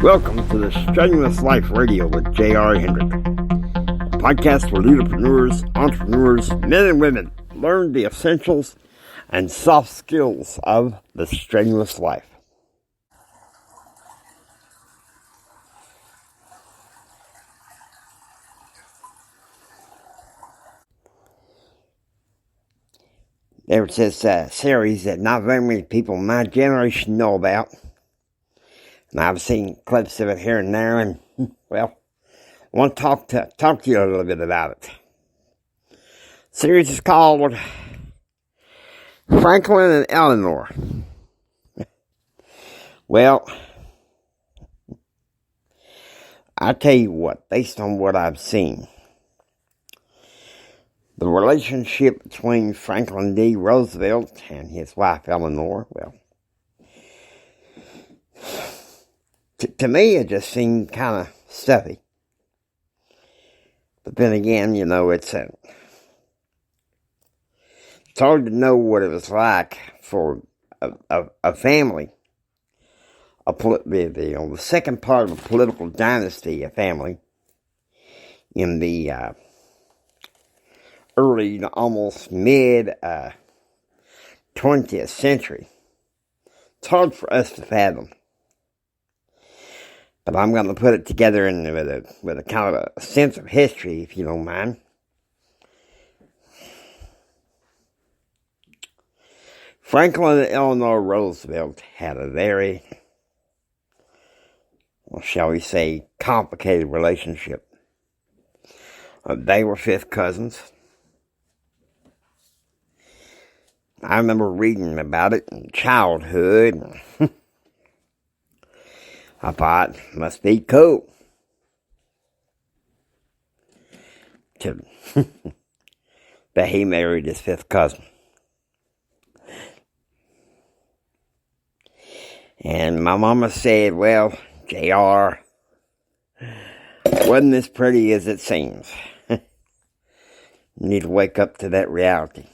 Welcome to the Strenuous Life Radio with JR Hendrick, a podcast where leaderpreneurs, entrepreneurs, men and women learn the essentials and soft skills of the strenuous life. There's this series that not very many people in my generation know about. And I've seen clips of it here and there, and, well, I want to talk to you a little bit about it. The series is called Franklin and Eleanor. Well, I tell you what, based on what I've seen, the relationship between Franklin D. Roosevelt and his wife Eleanor, well, to me it just seemed kind of stuffy. But then again, you know, it's hard to know what it was like for a family, the second part of a political dynasty, a family, in the early to almost mid 20th century. It's hard for us to fathom. But I'm going to put it together with a kind of a sense of history, if you don't mind. Franklin and Eleanor Roosevelt had a very, well, shall we say, complicated relationship. They were fifth cousins. I remember reading about it in childhood. I thought, must be cool. That he married his fifth cousin. And my mama said, well, JR, wasn't as pretty as it seems. You need to wake up to that reality.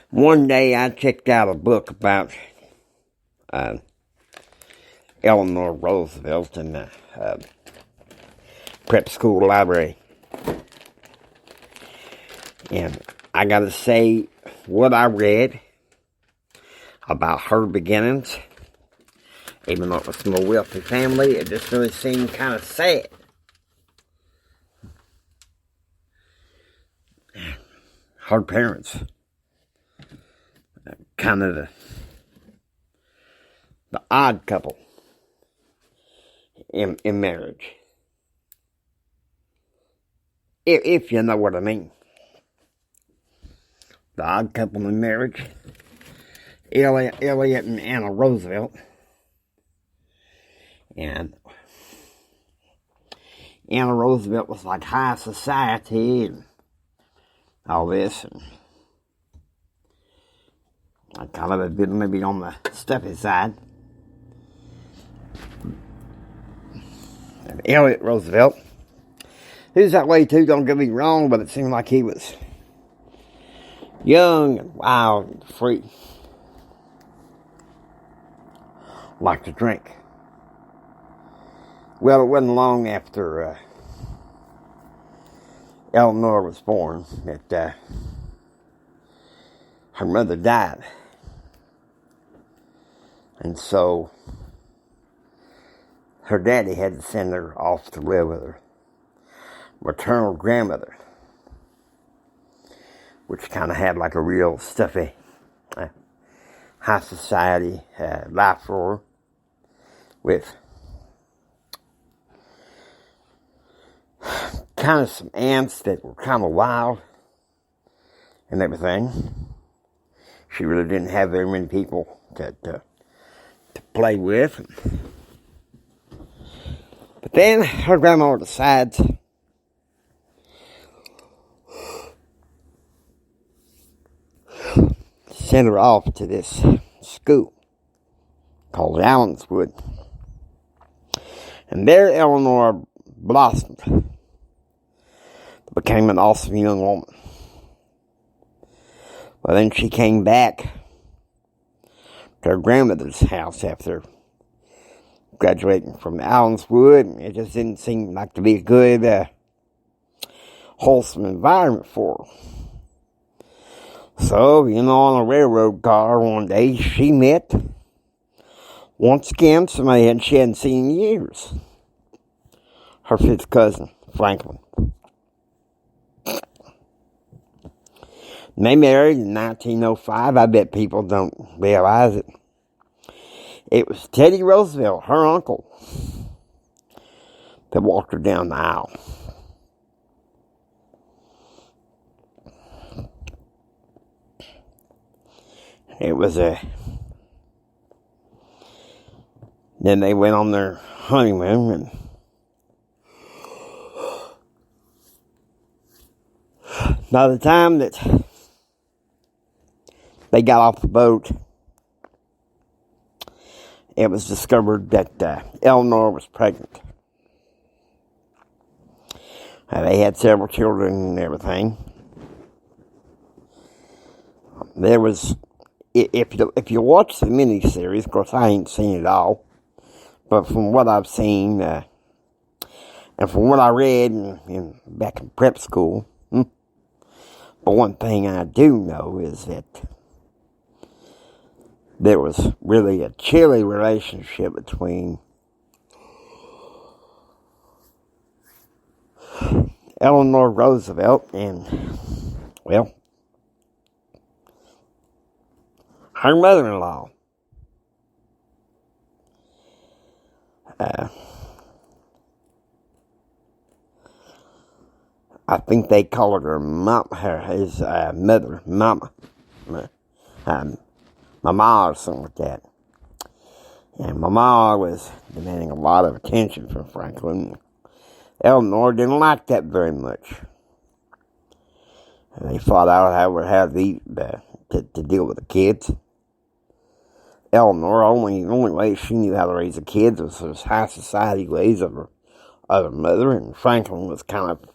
One day I checked out a book about Eleanor Roosevelt in the prep school library. And I gotta say, what I read about her beginnings, even though it was from a wealthy family, it just really seemed kind of sad. Her parents, kind of the odd couple in marriage, if you know what I mean. The odd couple in marriage, Elliot and Anna Roosevelt, and Anna Roosevelt was like high society and all this, and I kind of a bit maybe on the stuffy side. And Elliot Roosevelt, he was that way too, don't get me wrong, but it seemed like he was young and wild and free. Liked to drink. Well, it wasn't long after Eleanor was born that her mother died. And so her daddy had to send her off to live with her maternal grandmother, which kind of had like a real stuffy high society life for her, with kind of some aunts that were kind of wild and everything. She really didn't have very many people to play with. But then her grandma decides to send her off to this school called Allenswood. And there Eleanor blossomed, became an awesome young woman. Well, then she came back to her grandmother's house after graduating from Allenswood. It just didn't seem like to be a good, wholesome environment for her. So, on a railroad car one day, she met, once again, somebody she hadn't seen in years. Her fifth cousin, Franklin. They married in 1905. I bet people don't realize it. It was Teddy Roosevelt, her uncle, that walked her down the aisle. It was then they went on their honeymoon, and by the time that they got off the boat, it was discovered that Eleanor was pregnant. They had several children and everything. There was, if you watch the miniseries, of course I ain't seen it all, but from what I've seen, and from what I read back in prep school, but one thing I do know is that there was really a chilly relationship between Eleanor Roosevelt and, well, her mother-in-law. I think they called her his mother, Mama. Mama or something like that. And Mama was demanding a lot of attention from Franklin. Eleanor didn't like that very much. And they fought out how to deal with the kids. Eleanor, only way she knew how to raise the kids was those high society ways of her mother, and Franklin was kind of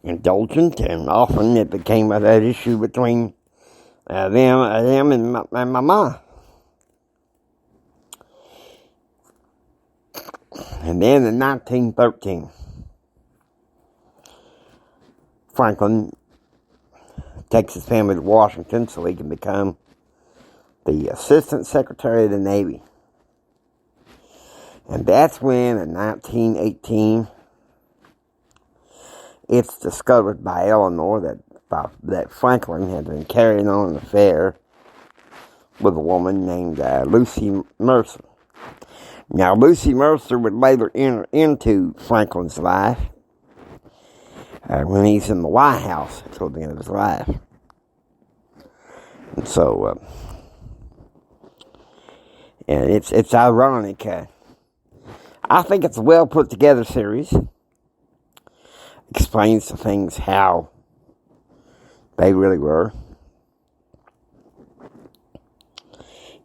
indulgent, and often it became that issue between them and Mama. And then in 1913, Franklin takes his family to Washington so he can become the Assistant Secretary of the Navy. And that's when, in 1918, it's discovered by Eleanor that Franklin had been carrying on an affair with a woman named Lucy Mercer. Now, Lucy Mercer would later enter into Franklin's life when he's in the White House until the end of his life. And so, and it's ironic. I think it's a well put together series. Explains the things how they really were.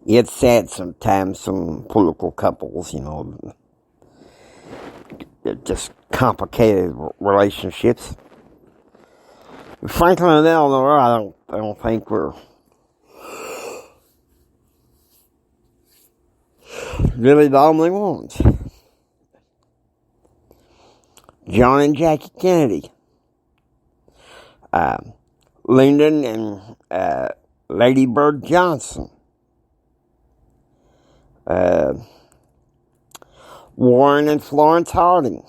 It's sad sometimes some political couples, just complicated relationships. Franklin and Eleanor, I don't think were really the only ones. John and Jackie Kennedy, Lyndon and Lady Bird Johnson, Warren and Florence Harding,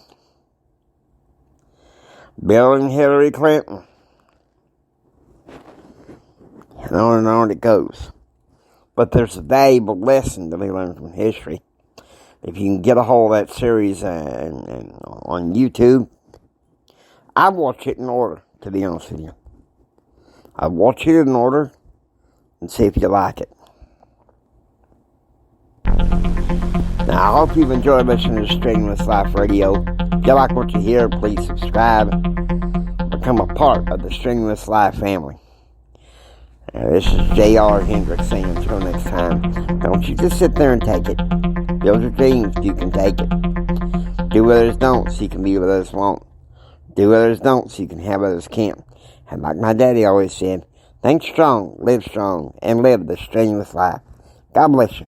Bill and Hillary Clinton, and on it goes. But there's a valuable lesson to be learned from history. If you can get a hold of that series on YouTube, I watch it in order, to be honest with you. I watch it in order and see if you like it. Now, I hope you've enjoyed listening to Strenuous Life Radio. If you like what you hear, please subscribe. Become a part of the Strenuous Life family. This is JR Hendrick saying until next time, don't you just sit there and take it. Build your dreams, you can take it. Do what others don't so you can be what others won't. Do what others don't so you can have what others can't. And like my daddy always said, Think strong, and live the strenuous life. God bless you.